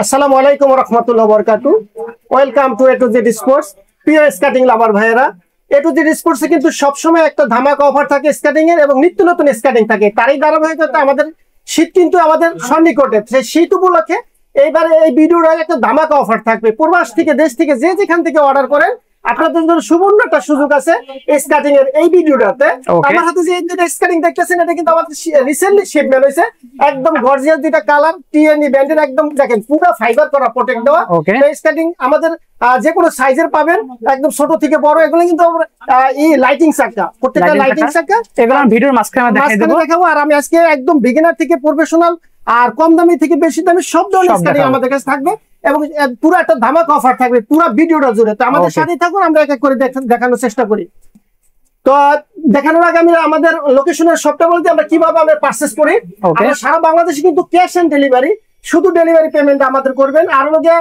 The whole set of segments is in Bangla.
আসসালামু আলাইকুম ওয়া রাহমাতুল্লাহি ওয়া বারাকাতুহু। Welcome to A to Z sports. প্রিয় স্কেটিং লাভার ভাইয়েরা, এ টু জেড স্পোর্টসে কিন্তু সবসময় একটা ধামাকা অফার থাকে স্কেটিং এর এবং নিত্য নতুন স্কেটিং থাকে। তারই ধারাবাহিকতা আমাদের শীত কিন্তু আমাদের সন্নিকটে। সেই শীত উপলক্ষে এইবারে এই ভিডিওর একটা ধামাকা অফার থাকবে। প্রবাস থেকে দেশ থেকে যে যেখান থেকে অর্ডার করেন আপনাদের জন্য সুবর্ণ একটা সুযোগ আছে স্কেটিং এর এই ভিডিওটাতে। আমার হাতে যে দুটো স্কেটিং দেখতেছেন এটা কিন্তু আমাদের রিসেন্টলি শিপমেন্ট হয়েছে। একদম গর্জিয়াস দুটো কালার টিএনই ব্র্যান্ডের, একদম দেখেন পুরো ফাইবার করা প্রোটেক্ট দেওয়া। এই স্কেটিং আমাদের যে কোনো সাইজের পাবেন, একদম ছোট থেকে বড়। এগুলো কিন্তু এই লাইটিং চাকা, প্রত্যেকটা লাইটিং চাকা এগুলো আমি ভিডিওর মাঝখানে দেখাবো। আর আমি আজকে একদম বিগিনার থেকে প্রফেশনাল আর কম দামি থেকে বেশি দামি সব ধরনের স্কেটিং আমাদের কাছে থাকবে এবং পুরো একটা ধামাকা অফার থাকবে পুরো ভিডিওটা জুড়ে। তো আমাদের সাথেই থাকুন, আমরা এক এক করে দেখানোর চেষ্টা করি। তো দেখানোর আগে আমি আমাদের লোকেশনের সবটা বলতে আমরা কিভাবে আমরা পারচেজ করি। আমরা সারা বাংলাদেশে কিন্তু ক্যাশ অন ডেলিভারি, শুধু ডেলিভারি পেমেন্ট আমাদের করবেন। আর লোকে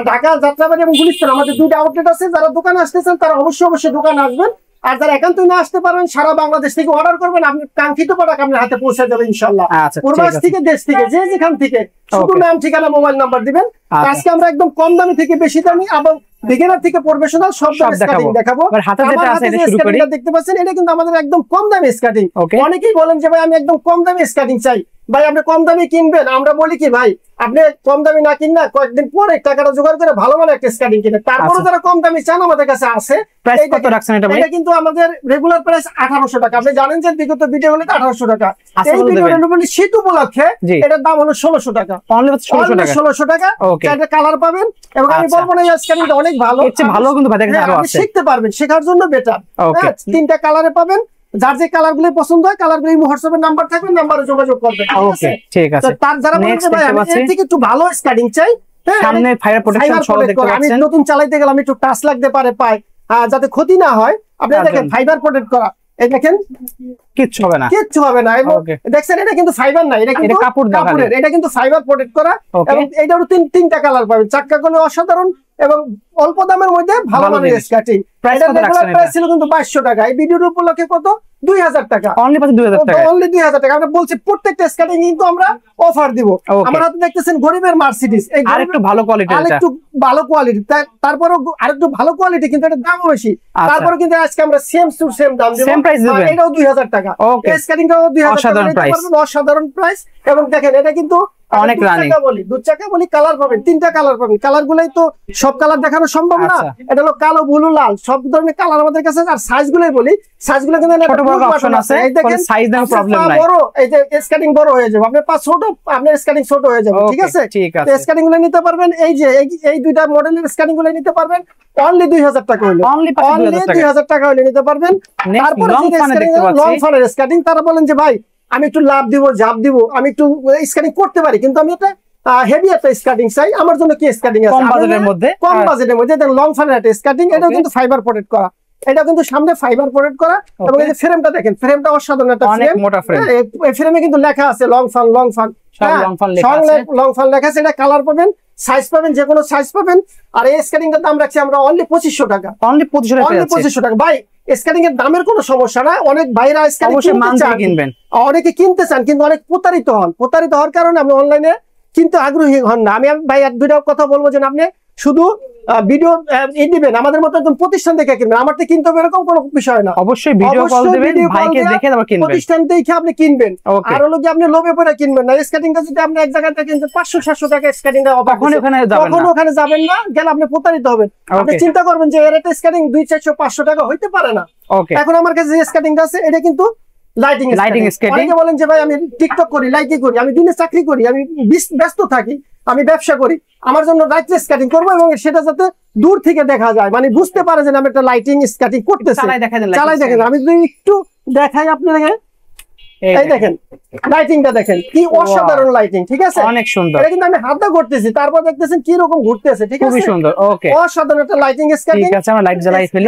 ঢাকা, যাত্রাবাড়ি এবং গুলিস্তান আমাদের দুইটা আউটলেট আছে। যারা দোকানে আসতেছেন তারা অবশ্যই দোকানে আসবেন। আর যারা একান্তই না আসতে পারবেন সারা বাংলাদেশ থেকে অর্ডার করবেন, আপনি কাঙ্ক্ষিত প্রোডাক্ট আপনার হাতে পৌঁছে যাবে ইনশাআল্লাহ। প্রবাস থেকে দেশ থেকে যে যেখান থেকে শুধু নাম, ঠিকানা, মোবাইল নাম্বার দিবেন। আজকে আমরা একদম কম দামি থেকে বেশি দামি এবং বিগিনার থেকে প্রফেশনাল সব স্কেটিং দেখাবো। হাতে যেটা আছে এটা শুরু করি। দেখতে পাচ্ছেন এটা কিন্তু আমাদের একদম কম দামি স্কেটিং। অনেকেই বলেন যে ভাই আমি একদম কম দামি স্কেটিং চাই, ভাই আপনি কম দামি কিনবেন। আমরা বলি কি ভাই আপনি কম দামি না কিন না, কয়েকদিন পরে টাকাটা জোগাড় করে ভালো ভালো একটা স্কেটিং কিনেন। তারপরে যারা কম দামি চান আমাদের কাছে আছে। প্রাইস কত রাখছেন এটা ভাই? এটা কিন্তু আমাদের রেগুলার প্রাইস 1800 টাকা। আপনি জানেন যে বিগত ভিডিও হলে 1800 টাকা। এই ভিডিওর অনুযায়ী শীত উপলক্ষে এটার দাম হলো 1600 টাকা। অনলি 1600 টাকা। এটা কালার পাবেন এবং আমি বলবো না এই স্কেটিংটা অনেক ভালো। এর চেয়ে ভালো কিন্তু ভাই দেখেন আরো আছে। শিখতে পারবেন, শেখার জন্য বেটার। তিনটা কালারে পাবেন। যার যে কালার গুলো পছন্দ হয় কালার গুলো হোয়াটসঅ্যাপে নাম্বার থাকবে, নাম্বারে যোগাযোগ করবেন। ওকে ঠিক আছে। তার যারা বলছে ভাই আমি এর থেকে একটু ভালো স্কেটিং চাই, সামনে ফায়ার প্রোটেকশন সহ দেখতে পাচ্ছেন। আমি নতুন চালাইতে গেলাম একটু টাচ লাগতে পারে পায়, যাতে ক্ষতি না হয়। আপনি দেখেন ফাইবার প্রোটেক্ট করা, এই দেখেন কিচ্ছু হবে না, কিচ্ছু হবে না। দেখছেন এটা কিন্তু ফাইবার না, এটা কিন্তু কাপড়ের। এটা কিন্তু ফাইবার প্রোটেক্ট করা এবং এটারও তিনটা কালার পাবেন। চাকা গুলো অসাধারণ এবং অল্প দামের মধ্যে ভালো মানের স্কেটিং। এটা রেগুলার প্রাইস ছিল কিন্তু 2200 টাকা। এই ভিডিওর উপলক্ষে কত? 2000 টাকা। অনলি 2000 টাকা। অনলি 2000 টাকা। আমরা বলছি প্রত্যেকটা স্কেটিং কিন্তু আমরা অফার দিব। আমার হাতে দেখতেছেন গরিবের মার্সিডিজ, এই আরেকটু ভালো কোয়ালিটি, আরেকটু ভালো কোয়ালিটি, তারপরে আরেকটু ভালো কোয়ালিটি কিন্তু এটা দামও বেশি। তারপরে কিন্তু আজকে আমরা সেম টু সেম দাম দেব, সেম প্রাইস দিবেন। এটাও 2000 টাকা। এই স্কেটিংটাও 2000 টাকা। অসাধারণ প্রাইস। এবং দেখেন এটা কিন্তু অনেক রানিং। দুই চাকা বলি কালার পাবেন, তিনটা কালার পাবেন। কালার গুলাই তো সব কালার দেখানো সম্ভব না। এটা হলো কালো, ব্লু, লাল সব ধরনের কালার আমাদের কাছে। আর সাইজ গুলাই বলি, সাইজ গুলো কিন্তু ছোট বড় অপশন আছে। এই দেখেন সাইজ দাও প্রবলেম নাই। বড় এই যে স্কেটিং বড় হয়ে যাবে, আপনার পা ছোট আপনার স্কেটিং ছোট হয়ে যাবে। ঠিক আছে, তো স্কেটিং গুলো নিতে পারবেন। এই যে এই দুইটা মডেলের স্কেটিং গুলো নিতে পারবেন অনলি 2000 টাকা হইলো। অনলি 2000 টাকা হইলে নিতে পারবেন। তারপরে লং ফানের স্কেটিং, তারা বলেন যে ভাই আমি একটু লাভ দিব, ঝাপ দিব, আমি একটু স্কেটিং করতে পারি, কিন্তু আমি এটা হেভি একটা স্কেটিং চাই। আমার জন্য কি স্কেটিং আছে কম বাজেটের মধ্যে? কম বাজেটের মধ্যে লং ফানের একটা স্কেটিং। এটাও কিন্তু ফাইবার প্রোটেক্ট করা, এটা কিন্তু সামনে ফাইবার প্রোটেক্ট করা। এবং এই যে ফ্রেমটা দেখেন, ফ্রেমটা অসাধারণ একটা ফ্রেম, মোটা ফ্রেম। এই ফ্রেমে কিন্তু লেখা আছে long fun, long fun, long fun লেখা আছে। এটা কালার পাবেন, সাইজ পাবেন, যে কোনো সাইজ পাবেন। আর এই স্কেটিংটার দাম রাখছি আমরা অনলি 2500 টাকা। অনলি 2500 টাকা। ভাই স্কেটিং এর দামের কোনো সমস্যা না। অনেক ভাইরা স্কেটিং কিনবেন, অনেকে কিনতে চান কিন্তু অনেক প্রতারিত হন। প্রতারিত হওয়ার কারণে আপনি অনলাইনে কিনতে আগ্রহী হন না। আমি ভাই এক দুইটা কথা বলবো যে আপনি শুধু ভিডিও দিবেন, আমাদের মতো একদম প্রতিষ্ঠান দেখে কিনবেন। আমার তো কিনতে হবে এরকম কোনো বিষয় না। অবশ্যই ভিডিও কল দিবেন, ভাইকে দেখে তারপর কিনবেন, প্রতিষ্ঠান দেখে আপনি কিনবেন। আর হলো কি আপনি লোভে পড়ে কিনবেন না। স্কেটিংটা যদি আপনি এক জায়গা থেকে কিনতে 500-700 টাকা স্কেটিংটা, কখনো ওখানে যাবেন না, গেলে আপনি প্রতারিত হবেন। আপনি চিন্তা করবেন যে এর একটা স্কেটিং 200-400-500 টাকা হইতে পারে না। এখন আমার কাছে যে স্কেটিংটা আছে এটা কিন্তু লাইটিং স্কেটিং। অনেকে বলেন যে ভাই আমি টিকটক করি, লাইটিং করি, আমি দিনে চাকরি করি, আমি ব্যস্ত থাকি, আমি ব্যবসা করি, আমার জন্য লাইটিং স্কেটিং করবো এবং সেটা যাতে দূর থেকে দেখা যায়, মানে বুঝতে পারে যে আমি একটা লাইটিং স্কেটিং করতেছি। চালাই দেখেন, আমি যদি একটু দেখাই আপনাকে, এই দেখেন লাইটিংটা দেখেন কি অসাধারণ লাইটিং। ঠিক আছে, অনেক সুন্দর। এটা কিন্তু আমি হাতে করতেছি, তারপর দেখতেছেন কি রকম ঘুরতেছে। ঠিক আছে, খুবই সুন্দর। ওকে, অসাধারণ একটা লাইটিং স্কেটিং। ঠিক আছে, আমরা লাইট জ্বালাই ফেলি।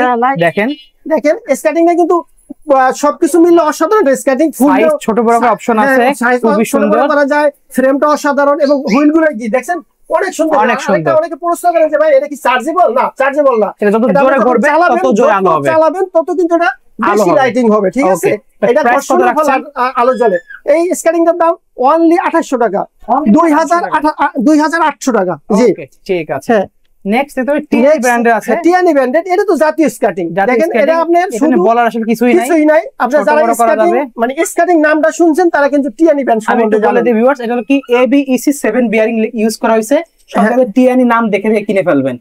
দেখেন স্কেটিংটা কিন্তু সবকিছু মিলে অসাধারণ স্কেটিং। সাইজ ছোট বড় অপশন আছে, খুবই সুন্দর করা যায়। ফ্রেমটা অসাধারণ এবং হুইল গুলো কি দেখছেন অনেক সুন্দর, অনেক সুন্দর। অনেকে প্রশ্ন করেন যে ভাই এটা কি চার্জেবল? না, চার্জেবল না। এটা যত জোরে ঘুরবে তত জোরে আলো হবে, চালাবেন তত কিন্তু এটা বেশি লাইটিং হবে। ঠিক আছে, এটা ঘর্ষণের ফলে আলো জ্বলে। এই স্কেটিংটার দাম অনলি 2800 টাকা, 2800 টাকা। জি ঠিক আছে। নেক্সট তো টিএনই ব্র্যান্ডের আছে। টিএনই ব্র্যান্ডের, এটা তো জাতীয় স্কেটিং। দেখেন এটা আপনার শুধু বলার আসলে কিছুই নাই। আপনারা যারা স্কেটিং মানে স্কেটিং নামটা শুনছেন তারা কিন্তু টিএনই ব্র্যান্ড সম্বন্ধে জানেন। আমি বলে দিই ভিউয়ার্স, এটা হলো কি ABEC 7 বিয়ারিং ইউজ করা হয়েছে। সবাই টিএনই নাম দেখে কিনে ফেলবেন।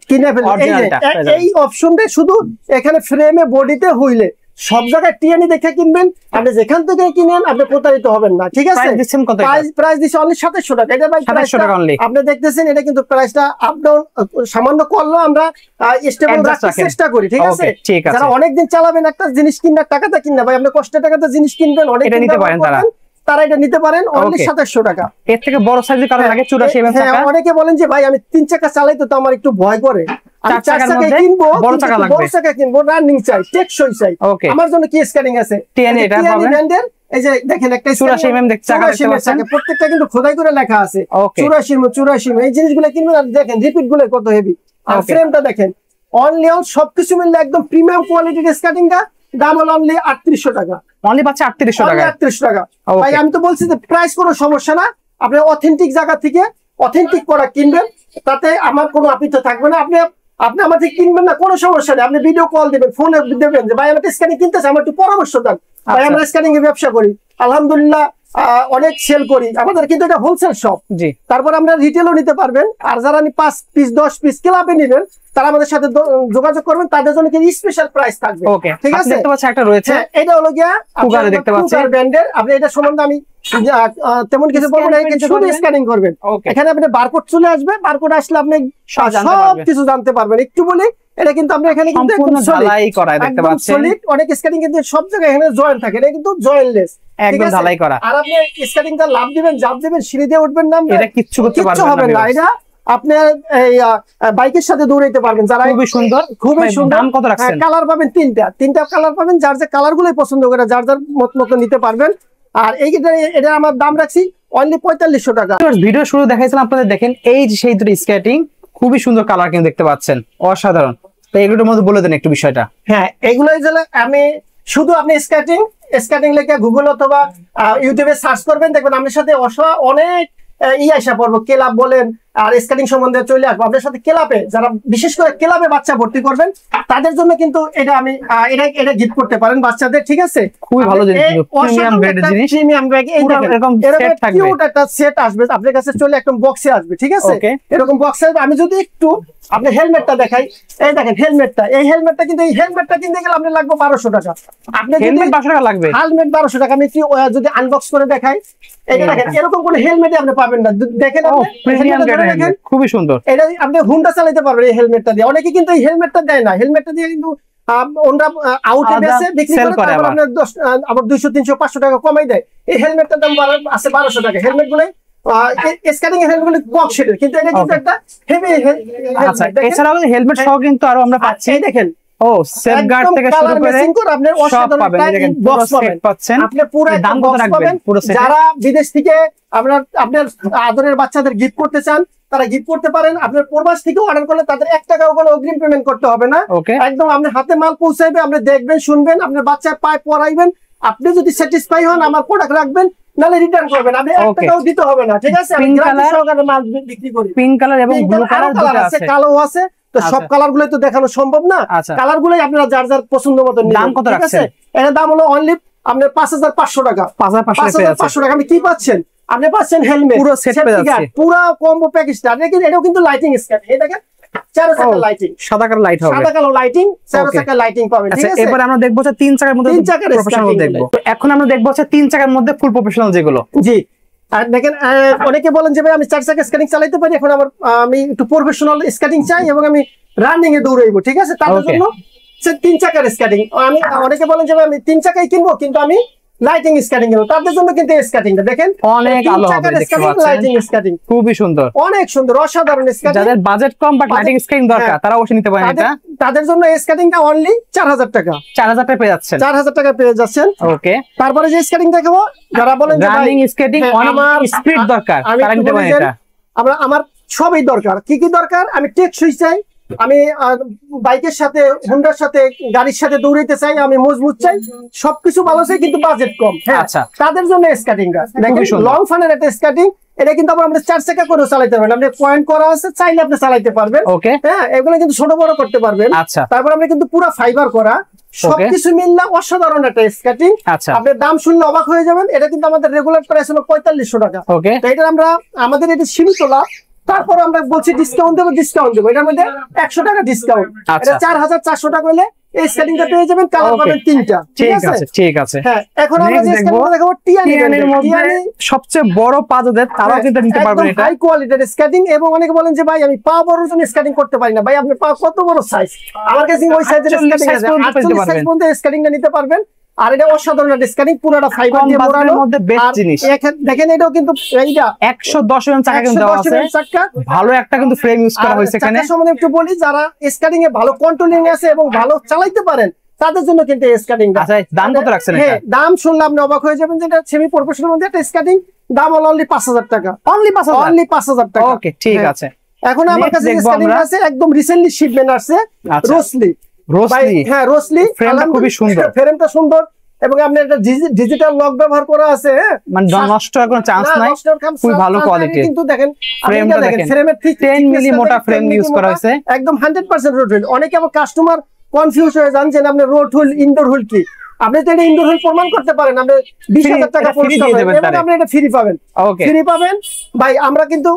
এই অপশনটা শুধু এখানে ফ্রেমে বডিতে হইলে সব জায়গায় টিএনই দেখে কিনবেন। আপনি যেখান থেকে কিনেন আপনি প্রতারিত হবেন না, ঠিক আছে? প্রাইস দিচ্ছে অনলি 2700 টাকা। এটা ভাই 2700 টাকা অনলি। আপনি দেখতেছেন এটা কিন্তু প্রাইসটা আপ ডাউন সামান্য করলেও আমরা স্টেবল রাখার চেষ্টা করি, ঠিক আছে? যারা অনেকদিন চালাবেন একটা জিনিস কিনা টাকাটা কিনা ভাই আপনি কষ্টের টাকাতে জিনিস কিনবেন, অনেক এটা নিতে পারেন তারা এটা নিতে পারেন অনলি 2700 টাকা। এর থেকে বড় সাইজের কারণ লাগে 84 mm চাকা। অনেকে বলেন যে ভাই আমি 3 চাকা চালাইতে তো আমার একটু ভয় করে, আমি 4 চাকা কিনবো, বড় চাকা লাগবে, বড় চাকা কিনবো, রানিং চাই, টেকসই চাই। আমার জন্য কি স্কেটিং আছে টিএনই এটা পাবেন। ব্র্যান্ডের এই যে দেখেন একটা 84 mm চাকা দেখতে পাচ্ছেন, প্রত্যেকটা কিন্তু খোদাই করে লেখা আছে 84 mm। এই জিনিসগুলো কিনবেন আর দেখেন রিপিট গুলো কত হেভি, আর ফ্রেমটা দেখেন অনলি সবকিছু মিলে একদম প্রিমিয়াম কোয়ালিটির স্কেটিংটা দাম হলো অনলি 3800 টাকা। অনলি পাচ্ছে 3800 টাকা। 3800 টাকা ভাই। আমি তো বলছি যে প্রাইস কোনো সমস্যা না, আপনি অথেন্টিক জায়গা থেকে অথেন্টিক প্রোডাক্ট কিনবেন, তাতে আমার কোনো আপত্তি থাকবে না। আপনি আমার থেকে কিনবেন না, কোনো সমস্যা নেই। আপনি ভিডিও কল দিবেন, ফোনে দেবেন যে ভাই আমার স্ক্যানিং কিনতেছে, আমার একটু পরামর্শ দেন। ভাই আমরা স্ক্যানিং এর ব্যবসা করি, আলহামদুলিল্লাহ অনেক সেল করি, আমাদের কিন্তু এটা হোলসেল শপ। তারপর আমরা রিটেলও নিতে পারবেন। আর যারা 5 পিস 10 পিস ক্লাবে নেবেন তারা আমাদের সাথে যোগাযোগ করবেন, তাদের জন্য কিন্তু স্পেশাল প্রাইস থাকবে, ঠিক আছে? দেখতে পাচ্ছেন একটা রয়েছে, এটা হলো গিয়া কুগার দেখতে পাচ্ছেন ব্র্যান্ডের। আপনি এটা সম্বন্ধে আমি তেমন কিছু বলবো না, শুধু স্ক্যানিং করবেন। এখানে আপনি বারকোড চলে আসবে, বারকোড আসলে আপনি সব কিছু জানতে পারবেন। একটু বলি এটা কিন্তু আপনি এখানে কিন্তু একদম ঝালাই করা দেখতে পাচ্ছেন। অনেক স্ক্যানিং কিন্তু সব জায়গায় এখানে জয়েন্ট থাকে, এটা কিন্তু জয়েন্টলেস, একদম ঝালাই করা। আর আপনি স্ক্যানিংটা লাভ দিবেন, জাপ দিবেন, সিঁড়ি দিয়ে উঠবেন না, এটা কিচ্ছু করতে পারবেন না। এটা আপনার এই বাইকের সাথে দৌড়াইতে পারবেন। যারা খুবই সুন্দর, খুবই সুন্দর। দাম কত রাখছেন? কালার পাবেন তিনটা কালার পাবেন, যার যে কালার গুলোই পছন্দ করে যার যার মতো নিতে পারবেন। আর এটা আমার দাম রাখছি অনলি 4500 টাকা। ভিডিও শুরু দেখাইছিলাম আপনাদের, দেখেন এই যে সেই দুটো স্কেটিং, খুবই সুন্দর কালার কিন্তু দেখতে পাচ্ছেন, অসাধারণ। তো এগুলোর মধ্যে বলে দেন একটু বিষয়টা। হ্যাঁ, এগুলোই আমি শুধু আপনি স্কেটিং লেখা গুগল অথবা ইউটিউবে সার্চ করবেন, দেখবেন আপনার সাথে অনেক আসা পড়বো, ক্লাব বলেন আর স্কেটিং সম্বন্ধে চলে আসবো আপনার সাথে। ক্লাবে যারা বিশেষ করে ক্লাবে বাচ্চা ভর্তি করবেন তাদের জন্য কিন্তু এটা আমি এটা গিফট করতে পারেন বাচ্চাদের, ঠিক আছে? খুবই ভালো জিনিস, প্রিমিয়াম গ্রেডের জিনিস, প্রিমিয়াম ব্যাগ। এরকম সেট থাকবে, কিউট একটা সেট আসবে আপনার কাছে, চলে একদম বক্সে আসবে, ঠিক আছে? এরকম বক্সে আসবে। আমি যদি একটু আপনি হেলমেটটা দেখাই, এই দেখেন হেলমেটটা, এই হেলমেটটা কিন্তু এই হেলমেটটা কিনতে গেলে আপনি লাগবে 1200 টাকা। আপনি হেলমেট 1200 টাকা লাগবে, হেলমেট 1200 টাকা। আমি যদি আনবক্স করে দেখাই, এটা দেখেন এরকম কোন হেলমেটই আপনি পাবেন না। দেখেন আপনি খুবই সুন্দর, এটা আপনি হুন্ডা চালাতে পারবেন এই হেলমেটটা দিয়ে। অনেকে কিন্তু এই হেলমেটটা দেয় না, হেলমেটটা দিয়ে কিন্তু ওনরা আউটে বেচে বিক্রি করে, তারপর আপনি আবার 200 300 500 টাকা কমাই দেয়। এই হেলমেটটার দাম আছে 1200 টাকা। হেলমেট গুলো স্ক্যানিং এর হেলমেট গুলো বক্স শেডের, কিন্তু এটা কিন্তু একটা হেভি হেলমেট। আচ্ছা, এছাড়াও হেলমেট সহ কিন্তু আরো আমরা পাচ্ছি, দেখেন সেফগার্ড থেকে শুরু করে সব পাবেন। দেখেন বক্স সেট পাচ্ছেন, আপনি পুরো দাম কত রাখবেন পুরো সেট? যারা বিদেশ থেকে আপনার আদরের বাচ্চাদের গিফট করতে চান তারা গিফট করতে পারেন। আপনার প্রবাস থেকে অর্ডার করলে তাদের 1 টাকাও কোনো অগ্রিম পেমেন্ট করতে হবে না, একদম আপনার হাতে মাল পৌঁছাইবে, আপনি দেখবেন, শুনবেন, আপনার বাচ্চার পায়ে পরাইবেন। আপনি যদি স্যাটিসফাই হন আমার প্রোডাক্ট রাখবেন, নালে রিটার্ন করবেন, আপনি 1 টাকাও দিতে হবে না, ঠিক আছে? আমি গ্যারান্টি সহকারে মাল বিক্রি করি। পিঙ্ক কালার এবং ব্লু কালার দুটো আছে, কালো আছে। তো সব কালার গুলোই তো দেখানো সম্ভব না, কালার গুলোই আপনারা যার যার পছন্দ মতো নিন। দাম কত রাখছেন? এর দাম হলো অনলি আপনার 5500 টাকা। 5500 টাকা আমি কি পাচ্ছেন? আপনি পাচ্ছেন হেলমেট, পুরো সেট পেয়ে যাচ্ছে, পুরো কম্বো প্যাকেজটা। এটাও কিন্তু লাইটিং স্ক্যান, এই দেখেন 4 চাকা লাইটিং, সাদা কালার লাইট হবে, সাদা কালার লাইটিং, 4 চাকা লাইটিং পাবেন, ঠিক আছে? এবার আমরা দেখবো 3 চাকার মধ্যে প্রফেশনাল দেখবো। এখন আমরা দেখবো 3 চাকার মধ্যে ফুল প্রফেশনাল যেগুলো। জি, আর দেখেন অনেকে বলেন যে ভাই আমি 4 চাকা স্কেটিং চালাতে পারি, এখন আমি একটু প্রফেশনাল স্কেটিং চাই এবং আমি রানিং এ দৌড়াইবো, ঠিক আছে? তার জন্য 3 চাকার স্কেটিং। অনেকে বলেন যে ভাই আমি 3 চাকাই কিনবো কিন্তু আমি লাইটিং স্কেটিং কিনবো, তাদের জন্য কিন্তু এই স্কেটিংটা দেখেন অনেক আলো হবে, দেখতে পাচ্ছেন, লাইটিং স্কেটিং খুবই সুন্দর, অনেক সুন্দর, অসাধারণ স্কেটিং। যাদের budget com but lighting skating দরকার তারা অবশ্যই নিতে পারেন এটা। তাদের জন্য এই স্কেটিংটা অনলি 4000 টাকা। 4000 টাকা পেয়ে যাচ্ছেন, 4000 টাকা পেয়ে যাচ্ছেন। ওকে, তারপরে যে স্কেটিং দেখাবো, যারা বলেন যে রানিং স্কেটিং আমার স্পিড দরকার তারা নিতে পারেন এটা। আমার সবই দরকার। কি কি দরকার? আমি টেকসই চাই, আমি বাইকের সাথে হুন্ডার সাথে গাড়ির সাথে দৌড়াইতে চাই, আমি মজবুত চাই, সবকিছু ভালো চাই, কিন্তু বাজেট কম। হ্যাঁ, আচ্ছা। তাদের জন্য স্কেটিংটা দেখেন, সুন্দর। লং ফানের একটা স্কেটিং। এটা কিন্তু আবার আমরা 4 চাকা করে চালাতে পারবেন, আপনি পয়েন্ট করা আছে, চাইলে আপনি চালাতে পারবেন। ওকে, হ্যাঁ, এগুলো কিন্তু ছোট বড় করতে পারবেন। আচ্ছা, তারপর আমরা কিন্তু পুরো ফাইবার করা, সবকিছু মিললে অসাধারণ একটা স্কেটিং। আচ্ছা, আপনার দাম শুনলে অবাক হয়ে যাবেন। এটা কিন্তু আমাদের রেগুলার প্রাইস হলো 4500 টাকা। ওকে, তো এটা আমরা আমাদের এটা সীমিত লাভ, তারপর আমরা বলছি ডিসকাউন্ট দেবো, এটার মধ্যে 100 টাকা ডিসকাউন্ট। আচ্ছা। এটা 4400 টাকা হলে এই স্কেটিংটা পেয়ে যাবেন, কালার পাবেন 3টা। ঠিক আছে, ঠিক আছে। হ্যাঁ, এখন আমরা Next যে দেখবো স্কেটিংটা দেখাবো টিয়ানের মধ্যে সবচেয়ে বড় পাজাদের, তারাও কিন্তু নিতে পারবেন এটা। হাই কোয়ালিটির স্কেটিং। এবং অনেকে বলেন যে ভাই আমি পা বড়র জন্য স্কেটিং করতে পারি না। ভাই আপনি পা কত বড় সাইজ, আমার কাছে ওই সাইজের 48 স্কেটিং আছে, 48 সাইজ পর্যন্ত স্কেটিংটা নিতে পারবেন। আর এটা অসাধারণ একটা স্কেটিং, পুরোটা ফাইবার দিয়ে মোড়ানো। মধ্যে বেস্ট জিনিস দেখেন, এটাও কিন্তু এইটা 110 mm চাকা কিন্তু দেওয়া আছে, ভালো একটা কিন্তু ফ্রেম ইউজ করা হয়েছে এখানে। চাকার সম্বন্ধে একটু বলি, যারা স্কেটিং এ ভালো কন্ট্রোলিং আছে এবং ভালো চালাইতে পারেন, তাদের জন্য কিন্তু এই স্কেটিংটা। আচ্ছা, দাম কত রাখছেন এটা? হ্যাঁ, দাম শুনলে আপনি অবাক হয়ে যাবেন যে এটা সেমি প্রফেশনাল মধ্যে একটা স্কেটিং, দাম হলো অনলি 5000 টাকা। অনলি 5000 টাকা। ওকে, ঠিক আছে। এখন আমার কাছে স্কেটিং আছে একদম রিসেন্টলি শিপমেন্ট আসছে, রোসলি। হ্যাঁ, রোসলি, ফ্রেমটা খুবই সুন্দর, ফ্রেমটা সুন্দর, এবং আপনার একটা ডিজিটাল লক ব্যবহার করা আছে। মানে নষ্ট হওয়ার কোনো চান্স নাই, খুব ভালো কোয়ালিটির। কিন্তু দেখেন ফ্রেমটা দেখেন, ফ্রেমের ঠিক 10 মিলি মোটা ফ্রেম ইউজ করা হয়েছে, একদম 100% রোড হুইল। অনেকে আবার কাস্টমার কনফিউজ হয়ে যান যে আপনি রোড হুইল ইনডোর হুইল কি। আপনি তো এটা ইনডোর হুইল প্রমাণ করতে পারেন, আপনি 20000 টাকা পুরস্কার পাবেন এবং আপনি এটা ফ্রি পাবেন। ফ্রি পাবেন ভাই। আমরা কিন্তু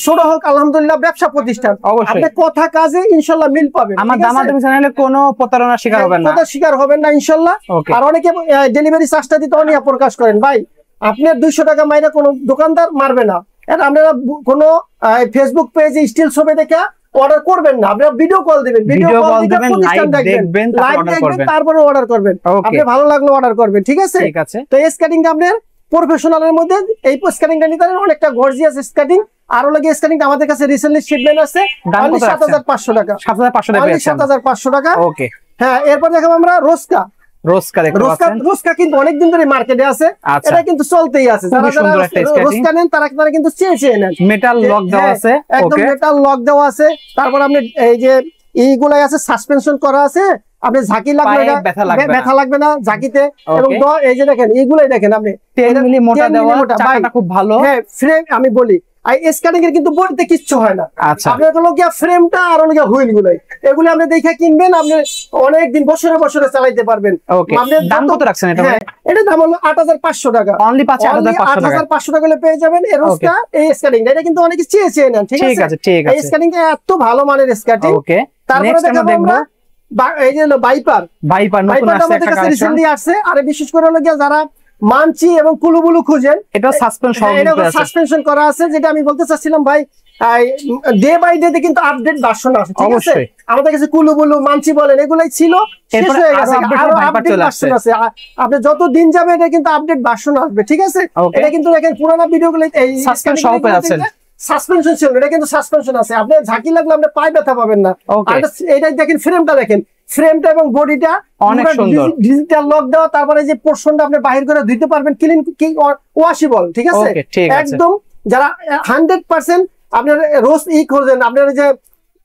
ছোট হোক আলহামদুলিল্লাহ ব্যবসা প্রতিষ্ঠান, আপনি কথা কাজে ইনশাআল্লাহ মিল পাবেন। আমার দামাদামি চ্যানেলে কোনো প্রতারণার শিকার হবেন না, কোনো শিকার হবেন না ইনশাআল্লাহ। আর অনেকে ডেলিভারি চার্জটা দিতে অনিয়া প্রকাশ করেন। ভাই, আপনার 200 টাকা মাইরা কোনো দোকানদার মারবে না। এটা আপনারা কোনো ফেসবুক পেজে স্টিল ছবি দেখে অর্ডার করবেন না, আপনারা ভিডিও কল দিবেন, লাইভ দেখবেন, তারপরে অর্ডার করবেন। আপনি ভালো লাগলো অর্ডার করবেন, ঠিক আছে? তো এই স্কেটিংটা আপনার প্রফেশনালের মধ্যে, এই স্কেটিংটা নিতে পারেন, অনেকটা গর্জিয়াস স্কেটিং। আরো লাগে স্কেটিংটা আমাদের কাছে রিসেন্টলি শিপমেন্ট আছে, 7500 টাকা। 7500 টাকা। ওকে, হ্যাঁ। এরপর দেখাবো আমরা রোস্কা কিন্তু অনেকদিন ধরে মার্কেটে আছে, এটা কিন্তু চলতেই আছে। যারা রোস্কা নেন তারা কিন্তু চেয়ে নেন। মেটাল লক দেওয়া আছে, একদম মেটাল লক দেওয়া আছে। তারপর আপনি এই যে এইগুলাই আছে, সাসপেনশন করা আছে, আপনি ঝাঁকি লাগবে না, ব্যথা লাগবে না ঝাঁকিতে। এবং এই যে দেখেন, এইগুলাই দেখেন আপনি 10 মিলি মোটা দেওয়া, চাকাটা খুব ভালো। হ্যাঁ, ফ্রেম আমি বলি স্কেটিং এর কিন্তু বলতে কিচ্ছু হয় না। আচ্ছা, আপনার হলো গিয়া ফ্রেমটা আর হলো গিয়া হুইল গুলাই, এগুলো আপনি দেখে কিনবেন, আপনি অনেক দিন বছরে বছরে চালাইতে পারবেন। দাম কত রাখছেন এটা? এটা দাম হলো 8500 টাকা। অনলি 8500 টাকা হলে পেয়ে যাবেন এই রোস্কা, এই স্কেটিংটা। এটা কিন্তু অনেকে চেয়ে নেন, ঠিক আছে? এই স্কেটিংটা এত ভালো মানের স্কেটিং। ওকে, তারপরে দেখাবো আমরা এই যে বাইপার নতুন আসছে একটা কালেকশন আসছে। আর বিশেষ করে হলো গিয়া যারা মানচি এবং কুলুবুলু খুঁজেন, এটা সাসপেনশন করা আছে। যেটা আমি বলতে চাচ্ছিলাম ভাই, ডে বাই ডে কিন্তু আপডেট ভার্সন আছে, ঠিক আছে? আমাদের কাছে কুলুবুলু, মানচি বলেন, এগুলাই ছিল, শেষ হয়ে গেছে, আরো আপডেট ভার্সন আছে। আপনি যত দিন যাবে এটা কিন্তু আপডেট ভার্সন আসবে, ঠিক আছে? এটা কিন্তু দেখেন পুরোনো ভিডিওগুলো এই সাসপেনশন ছিল, এটা কিন্তু সাসপেনশন আছে। আপনি ঝাঁকি লাগলে আপনি পায়ে ব্যথা পাবেন না। এটা দেখেন, ফ্রেমটা দেখেন, ফ্রেমটা এবং বডিটা অনেক সুন্দর, ডিজিটাল লক দেওয়া। তারপরে যে পোরশনটা আপনি বাহির করে ধুইতে পারবেন, ক্লিন ওয়াশেবল, ঠিক আছে? একদম যারা 100% আপনার রোজ খোঁজেন, আপনার যে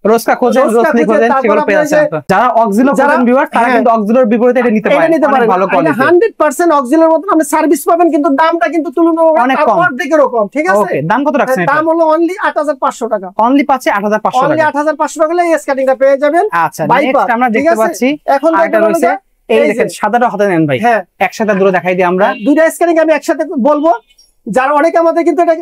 রোস্কা খোঁজেন, রোসলি খোঁজেন, সেগুলো পেয়ে যাচ্ছেন। যারা অক্সিলো খোঁজেন ভিউয়ার, তারা কিন্তু অক্সিলোর বিপরীতে এটা নিতে পারেন, ভালো কোয়ালিটি। 100% অক্সিলোর মতন আপনি সার্ভিস পাবেন, কিন্তু দামটা কিন্তু তুলনামূলক অনেক কম, অর্ধেকের কম, ঠিক আছে? ওকে, দাম কত রাখছেন এটা? দাম হলো অনলি 8500 টাকা। অনলি পাচ্ছে 8500 টাকা। অনলি 8500 টাকা হলে এই স্কেটিংটা পেয়ে যাবেন। আচ্ছা, নেক্সট আমরা দেখতে পাচ্ছি এখন এটা রয়েছে, এই দেখেন সাদাটা হাতে নেন ভাই। হ্যাঁ, একসাথে দূরে দেখাই দিই আমরা। দুইটা স্কেটিং আমি একসাথে বলবো। যারা অনেকে আমাদের কিন্তু এটা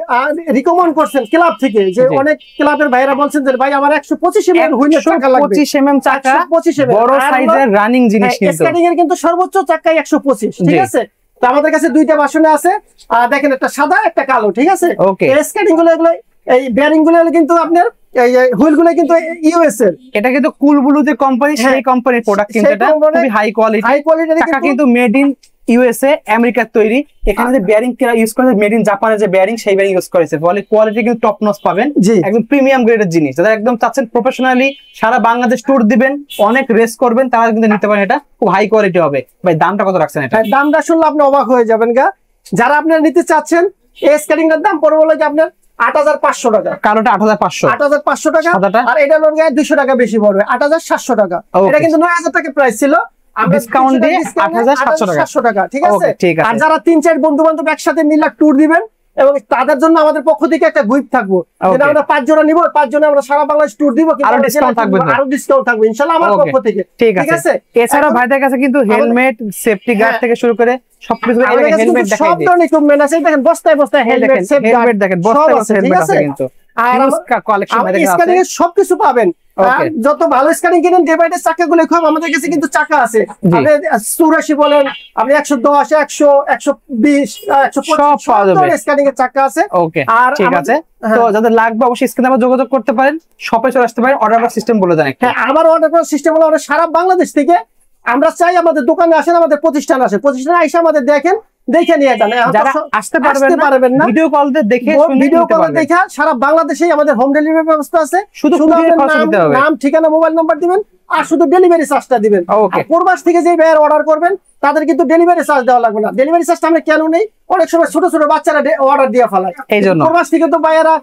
রিকমেন্ড করছেন ক্লাব থেকে, যে অনেক ক্লাবের ভাইরা বলছেন যে ভাই আমার 125 mm হুইলের চাকা লাগবে, 125 mm চাকা, 125 mm বড় সাইজের রানিং জিনিস। কিন্তু স্কেটিং এর কিন্তু সর্বোচ্চ চাকা 125, ঠিক আছে? তো আমাদের কাছে দুইটা ভার্সনে আছে, দেখেন একটা সাদা একটা কালো, ঠিক আছে? এই স্কেটিং গুলো, এগুলো এই বেয়ারিং গুলো কিন্তু আপনার এই হুইল গুলো কিন্তু ইউএস এর। এটা কিন্তু কুলবুলু কোম্পানি, সেই কোম্পানির প্রোডাক্ট, কিন্তু এটা খুবই হাই কোয়ালিটি চাকা, কিন্তু মেড ইন ইউএসএ, আমেরিকার তৈরি। এখানে যে বেয়ারিং ইউজ করেছে, মেড ইন জাপানের যে বেয়ারিং, সেই বেয়ারিং ইউজ করেছে। ফলে কোয়ালিটি কিন্তু টপ নচ পাবেন, একদম প্রিমিয়াম গ্রেডের জিনিস। যারা একদম চাচ্ছেন প্রফেশনালি সারা বাংলাদেশ ট্যুর দিবেন, অনেক রেস করবেন, তারা কিন্তু নিতে পারেন। এটা খুব হাই কোয়ালিটি হবে। ভাই, দামটা কত রাখছেন এটা? দামটা শুনলে আপনি অবাক হয়ে যাবেন গা। যারা আপনারা নিতে চাচ্ছেন, এই স্কেটিংটার দাম পড়বে হলো আপনার 8,500 টাকা। কালোটা 8,500, 8,500 টাকা। সাদাটা? আর এটা লোন গায়ে 200 টাকা বেশি পড়বে, 8,700 টাকা। এটা কিন্তু 9,000 টাকা প্রাইস ছিল, ডিসকাউন্ট দিয়ে 8,700 টাকা। ঠিক আছে? ঠিক আছে। আর যারা 3-4 বন্ধু বান্ধব একসাথে মিলে ট্যুর দিবেন, এবং তাদের জন্য আমাদের পক্ষ থেকে একটা গিফট থাকবো, যেটা আমরা 5 জোড়া নিব, 5 জনে আমরা সারা বাংলাদেশ ট্যুর দিব, আরো ডিসকাউন্ট থাকবে, আরো ডিসকাউন্ট থাকবে ইনশাআল্লাহ আমার পক্ষ থেকে। ঠিক আছে। এছাড়াও ভাইদের কাছে কিন্তু হেলমেট, সেফটি গার্ড থেকে শুরু করে সবকিছু, হেলমেট দেখাই সব ধরনের ইকুইপমেন্ট আছে, দেখেন বস্তায় বস্তায় হেলমেট, সেফটি গার্ড দেখেন বস্তায় বস্তায় হেলমেট আছে কিন্তু। আর কালেকশন ভাইদের কাছে স্ক্যানিং এর সবকিছু পাবেন। যত ভালো স্ক্যানিং কিনেন, ডিভাইডের চাকাগুলো খুব, আমাদের কাছে কিন্তু চাকা আছে, আপনি 84 বলেন, আপনি 110, 100, 120, 150 সব ধরনের স্ক্যানিং এর চাকা আছে। ওকে, ঠিক আছে। তো যাদের লাগবে অবশ্যই স্ক্রিনে আমরা যোগাযোগ করতে পারেন, শপে চলে আসতে পারেন। অর্ডার করার সিস্টেম বলে দেন। হ্যাঁ, আমার অর্ডার করার সিস্টেম হলো, আমরা সারা বাংলাদেশ থেকে, আমরা চাই আমাদের দোকানে আসেন, আমাদের প্রতিষ্ঠান আসে, প্রতিষ্ঠানে এসে আমাদের দেখেন, দেখে নিয়ে যান। যারা আসতে পারবেন না, ভিডিও কল দিয়ে দেখে ভিডিও কল দেখে সারা বাংলাদেশেই আমাদের হোম ডেলিভারি ব্যবস্থা আছে। শুধু নাম, ঠিকানা, মোবাইল নাম্বার দিবেন, আর শুধু ডেলিভারি চার্জটা দিবেন। প্রবাস থেকে যে ভাইয়ার অর্ডার করবেন তাদের কিন্তু ডেলিভারি চার্জ দেওয়া লাগবে না। ডেলিভারি চার্জটা আমরা কেন নেই, অনেক সময় ছোট ছোট বাচ্চারা অর্ডার দিয়ে ফেলায়, এই জন্য প্রবাস থেকে তো ভাইয়ারা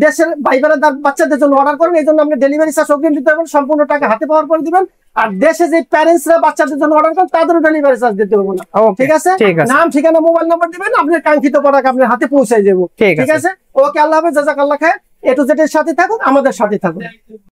দেশের ভাইবেরা বাচ্চাদের জন্য অর্ডার করেন, এই জন্য আমরা ডেলিভারি চার্জ অগ্রিম দিতে হবে, সম্পূর্ণ টাকা হাতে পাওয়ার পরে দিবেন। আর দেশে যে প্যারেন্টসরা বাচ্চাদের জন্য অর্ডার করেন তাদেরও ডেলিভারি চার্জ দিতে হবে না। ঠিক আছে? নাম, ঠিকানা, মোবাইল নাম্বার দিবেন, আপনার কাঙ্ক্ষিত প্রোডাক্ট আপনার হাতে পৌঁছে যাবো। ঠিক আছে? ওকে, আল্লাহ হাফেজ, জাযাকাল্লাহ খায়ের। A to Z এর সাথে থাকুন, আমাদের সাথে থাকুন।